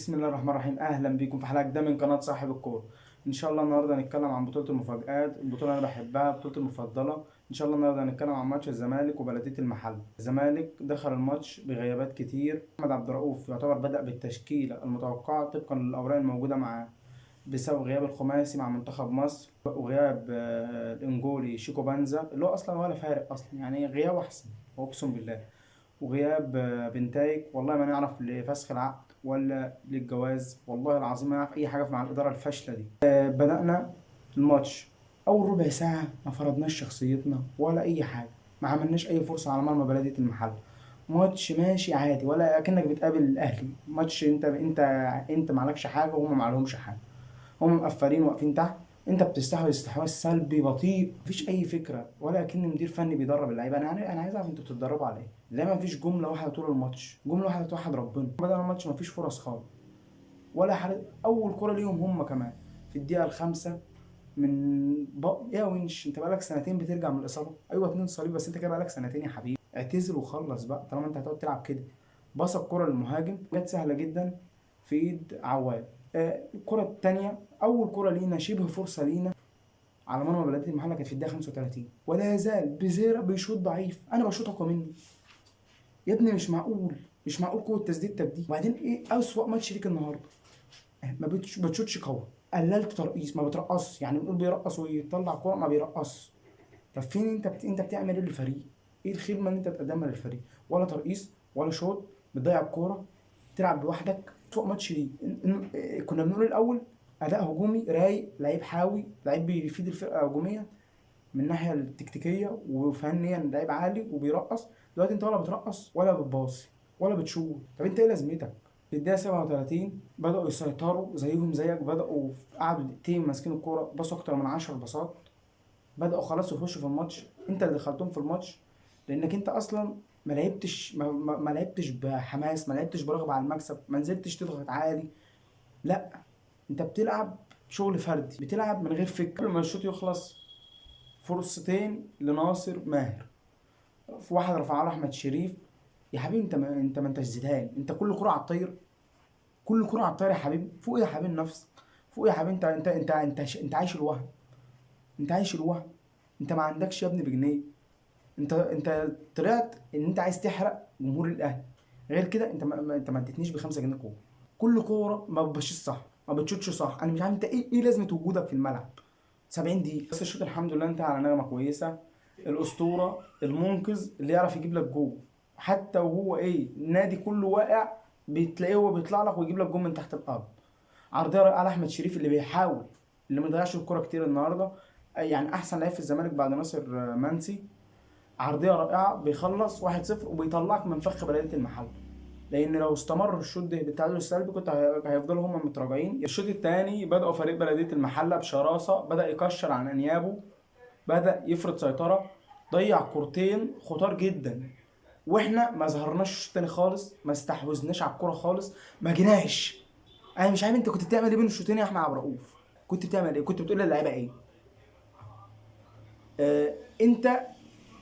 بسم الله الرحمن الرحيم. اهلا بيكم في حلقه جديده من قناه صاحب الكوره. ان شاء الله النهارده هنتكلم عن بطوله المفاجآت، البطوله اللي انا بحبها، بطولتي المفضله. ان شاء الله النهارده هنتكلم عن ماتش الزمالك وبلديه المحل. الزمالك دخل الماتش بغيابات كتير. محمد عبد الرؤوف يعتبر بدأ بالتشكيله المتوقعه طبقا للاوراق الموجوده معاه بسبب غياب الخماسي مع منتخب مصر وغياب الانجولي شيكو بانزا اللي هو اصلا ولا فارق اصلا، يعني غياب احسن اقسم بالله. وغياب بنتايج، والله ما نعرف لفسخ العقد ولا للجواز، والله العظيم ما نعرف اي حاجه مع الاداره الفاشله دي. بدأنا الماتش، اول ربع ساعه ما فرضناش شخصيتنا ولا اي حاجه، ما عملناش اي فرصه على مرمى بلديه المحل. ماتش ماشي عادي ولا اكنك بتقابل الاهلي. ماتش انت معلكش حاجه وهم معلهمش حاجه، هم مقفلين واقفين تحت. انت بتستحوذ استحواذ سلبي بطيء، مفيش اي فكره ولا اكن مدير فني بيدرب اللعيبه. انا عايز اعرف انتوا بتتدربوا على ايه؟ ليه مفيش جمله واحده طول الماتش؟ جمله واحده توحد ربنا. بدل الماتش مفيش فرص خالص ولا حد. اول كره ليهم هم كمان في الدقيقه الخامسه يا ونش، انت بقالك سنتين بترجع من الاصابه. ايوه اتنين صليب، بس انت كده بقالك سنتين يا حبيبي، اعتزل وخلص بقى طالما انت هتقعد تلعب كده. باص الكره للمهاجم جت سهله جدا في ايد عواد. الكره الثانيه، اول كره لينا شبه فرصه لينا على مرمى بلديه المحله كانت في الدقيقه 35، ولا يزال بزيرة بيشوط ضعيف. انا بشوط اقوى منه يا ابني، مش معقول. مش معقول قوه تسديدتك دي. وبعدين ايه اسوأ ماتش ليك النهارده؟ ما بتشوتش قوي، قللت ترقيص، ما بترقص. يعني بنقول بيرقص ويطلع كوره، ما بيرقص. طب فين انت بتعمل ايه للفريق؟ ايه الخدمه اللي انت بتقدمها للفريق؟ ولا ترقيص ولا شوط، بتضيع الكوره، تلعب لوحدك. اسوء ماتش ليه. كنا بنقول الاول اداء هجومي رايق، لعيب حاوي، لعيب بيفيد الفرقه هجوميا من الناحيه التكتيكيه وفنيا، لعيب عالي وبيرقص. دلوقتي انت ولا بترقص ولا بتباصي ولا بتشوط. طب انت ايه لازمتك؟ في الدقيقه 37 بداوا يسيطروا زيهم زيك، بداوا قعدوا دقيقتين ماسكين الكوره، باصوا اكتر من 10 باصات، بداوا خلاص يخشوا في الماتش. انت اللي دخلتهم في الماتش لانك انت اصلا ما لعبتش بحماس، ما لعبتش برغبه على المكسب، ما نزلتش تضغط عالي. لا، انت بتلعب شغل فردي، بتلعب من غير فكر. قبل ما الشوط يخلص فرصتين لناصر ماهر، في واحد رفعها له احمد شريف. يا حبيبي انت ما انتش زيدان، انت كل كره على الطاير، كل كره على الطاير يا حبيبي. فوق يا حبيبي نفسك، فوق يا حبيبي. انت عايش الوهم، انت عايش الوهم. انت ما عندكش يا ابني بجنيه. انت طلعت ان انت عايز تحرق جمهور الاهلي. غير كده انت ما اديتنيش ب5 جنيه كوره. كل كوره ما بتبشيش صح، ما بتشوتش صح. انا مش عارف انت ايه لازمه وجودك في الملعب 70 دقيقه. بس الشوط الحمد لله انت على نغمه كويسه. الاسطوره المنقذ اللي يعرف يجيب لك جول حتى وهو النادي كله واقع، بتلاقيه هو بيطلع لك ويجيب لك جول من تحت الارض. عرضيه رائعه لاحمد شريف اللي بيحاول، اللي ما ضيعش الكوره كتير النهارده. يعني احسن لعيب في الزمالك بعد ناصر منسي. عرضيه رائعه، بيخلص 1-0 وبيطلعك من فخ بلديه المحل. لان لو استمر الشوط ده بالتعادل السلبي كنت هيفضلوا هم متراجعين. الشوط الثاني بدأوا فريق بلديه المحله بشراسه، بدأ يكشر عن انيابه، بدأ يفرض سيطره، ضيع كورتين خطار جدا. واحنا ما ظهرناش الشوط الثاني خالص، ما استحوذناش على الكوره خالص، ما جيناش. انا مش عارف انت كنت بتعمل ايه بين الشوطين يا احمد عبد الرؤوف؟ كنت بتعمل ايه؟ كنت بتقول للعيبه ايه؟ انت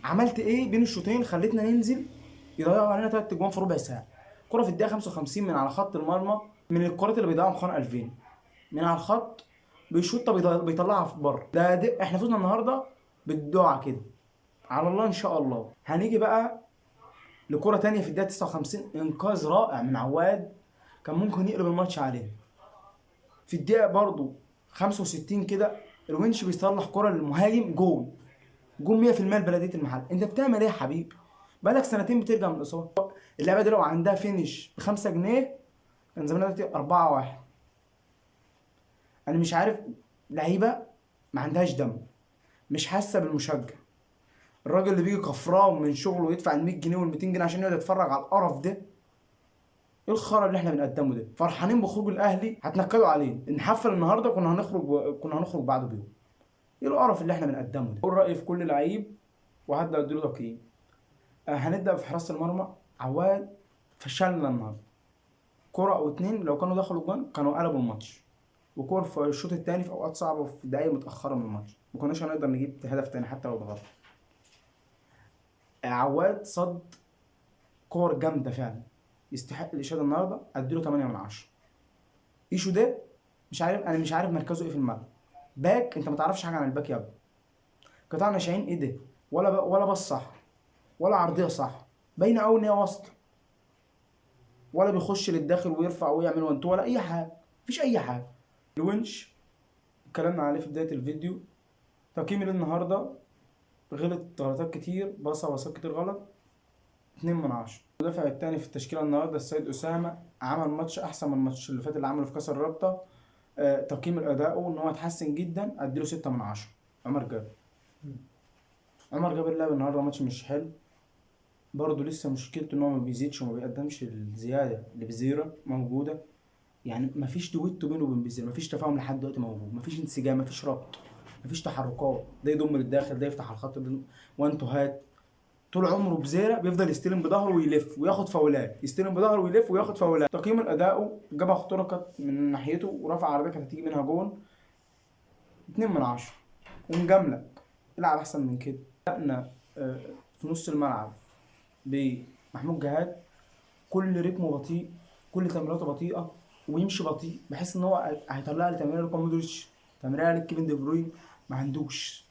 عملت ايه بين الشوطين خلتنا ننزل يضيعوا علينا 3 اجوان في ربع ساعه؟ كره في الدقيقه 55 من على خط المرمى، من الكرات اللي بيضيعها مخان 2000 من على الخط، بيشوطها بيطلعها في بره. احنا فزنا النهارده بالدعاء كده على الله. ان شاء الله هنيجي بقى لكره تانية في الدقيقه 59، انقاذ رائع من عواد كان ممكن يقلب الماتش علينا. في الدقيقه برضو 65 كده الونش بيصلح كره للمهاجم، جول. جول 100% لبلديه المحل. انت بتعمل ايه يا حبيبي؟ بقالك سنتين بترجع من الاصابه. اللعبه دي لو عندها فينش ب5 جنيه كان زمانها دلوقتي 4-1. انا مش عارف، لعيبه ما عندهاش دم، مش حاسه بالمشجع. الراجل اللي بيجي كفران من شغله ويدفع ال 100 جنيه وال 200 جنيه عشان يقعد يتفرج على القرف ده. ايه الخرا اللي احنا بنقدمه ده؟ فرحانين بخروج الاهلي، هتنكدوا عليه. نحفل النهارده كنا هنخرج بعده بيوم. ايه القرف اللي احنا بنقدمه ده؟ قول رايي في كل لعيب وهبدا اديله تقييم. هنبدا في حراسه المرمى. عواد فشلنا النهارده. كرة او اتنين لو كانوا دخلوا جون كانوا قلبوا الماتش. وكور في الشوط التاني في اوقات صعبه وفي دقايق متاخره من الماتش ما كناش هنقدر نجيب هدف تاني حتى لو ضغطنا. عواد صد كور جامده فعلا، يستحق الاشاده النهارده، اديله 8 من 10. ايشو ده مش عارف، انا مش عارف مركزه ايه في الملعب. باك انت ما تعرفش حاجه عن الباك يا ابني. قطاع ناشئين ايه ده؟ ولا باص صح، ولا عرضيه صح، باينه قوي ان هي واسطه، ولا بيخش للداخل ويرفع ويعمل وانت ولا اي حاجه، مفيش اي حاجه. الونش اتكلمنا عليه في بدايه الفيديو. تقييمي للنهارده غلط غلطات كتير، باصات كتير غلط، 2/10. المدافع التاني في التشكيله النهارده السيد اسامه، عمل ماتش احسن من الماتش اللي فات اللي عمله في كاس الرابطه. تقييم الاداء ان هو اتحسن جدا، اديله 6/10. عمر جابر لعب النهارده ماتش مش حلو برضه، لسه مشكلته ان هو ما بيزيدش وما بيقدمش الزياده اللي بزيرة موجوده. يعني مفيش دويتو بينه وبين بزيرة، مفيش تفاهم لحد دلوقتي موجود، مفيش انسجام، مفيش ربط، مفيش تحركات، ده يضم للداخل، ده يفتح على الخط، ده وانتو هات. طول عمره بزيرة بيفضل يستلم بظهره ويلف وياخد فاولات، يستلم بظهره ويلف وياخد فاولات. تقييم الاداء جابها اخترقت من ناحيته ورفع عرضيه كانت هتيجي منها جون، 2/10. ومجاملك العب احسن من كده. بدأنا في نص الملعب بمحمود جهاد، كل رتمه بطيء، كل تمريراته بطيئه، ويمشي بطيء، بحيث ان هو هيطلع لي تمريره لوكا مودريتش، تمريره لكيفن دي بروين. ما عندوش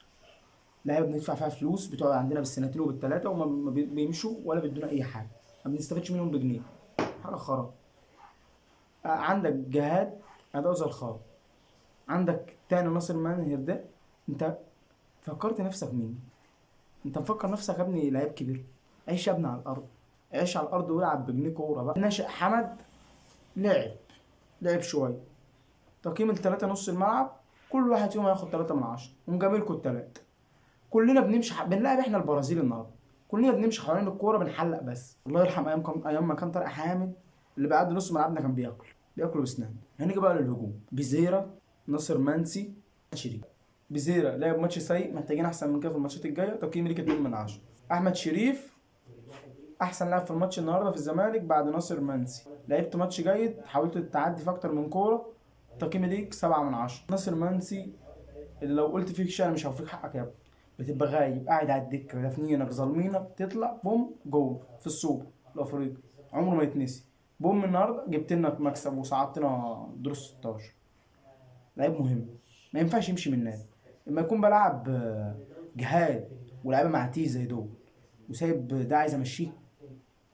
لعيبه بندفع فيها فلوس بتقعد عندنا بالسنتين وبالثلاثه وما بيمشوا ولا بيدونا اي حاجه، ما بنستفادش منهم بجنيه، حاجه خرا. عندك جهاد اداء زي الخرا. عندك تاني ناصر ماهر ده، انت فكرت نفسك مين؟ انت مفكر نفسك يا ابني لعيب كبير؟ عيش يا ابني على الارض، عيش على الارض والعب بجنيه كوره بقى. ناشئ حمد لعب شويه. تقييم الثلاثه نص الملعب كل واحد فيهم هياخد 3/10، ومجاملكم الثلاثه. كلنا بنمشي بنلعب احنا البرازيل النهارده، كلنا بنمشي حوالين الكوره بنحلق بس. الله يرحم ايام ما كان طارق حامد اللي بيعدي نص ملعبنا كان بياكل بسنان. هنيجي بقى للهجوم، بيزيرا، ناصر منسي، شريف. بيزيرا لعب ماتش سيء، محتاجين احسن من كده في الماتشات الجايه. تقييمي ليك 2/10. احمد شريف احسن لاعب في الماتش النهارده في الزمالك بعد ناصر منسي، لعبت ماتش جيد، حاولت تعدي في اكتر من كوره. تقييمي ليك 7/10. ناصر منسي اللي لو قلت فيك شيء انا مش هوفيك حقك يا ابني، بتبقى غايب قاعد على الدكه دافنينك ظالمينك، تطلع بوم جول في السوبر الافريقي، عمره ما يتنسي. بوم النهارده جبت لنا مكسب وصعدتنا دور 16. لعيب مهم، ما ينفعش يمشي من النادي. لما يكون بلعب جهاد ولاعيبه معتيه زي دول وسايب ده عايز امشيه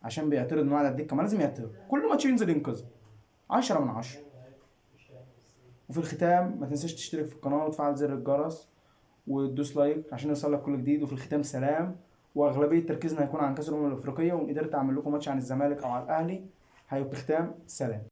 عشان بيعترض انه قاعد على الدكه، ما لازم يعترض كل ماتش ينزل ينقذ. 10/10. وفي الختام ما تنساش تشترك في القناه وتفعل زر الجرس وتدوس لايك عشان يوصلك كل جديد. وفي الختام سلام. واغلبيه تركيزنا هيكون عن كاس الامم الافريقيه، وان قدرت اعمل لكم ماتش عن الزمالك او على الاهلي هيبقى ختام سلام.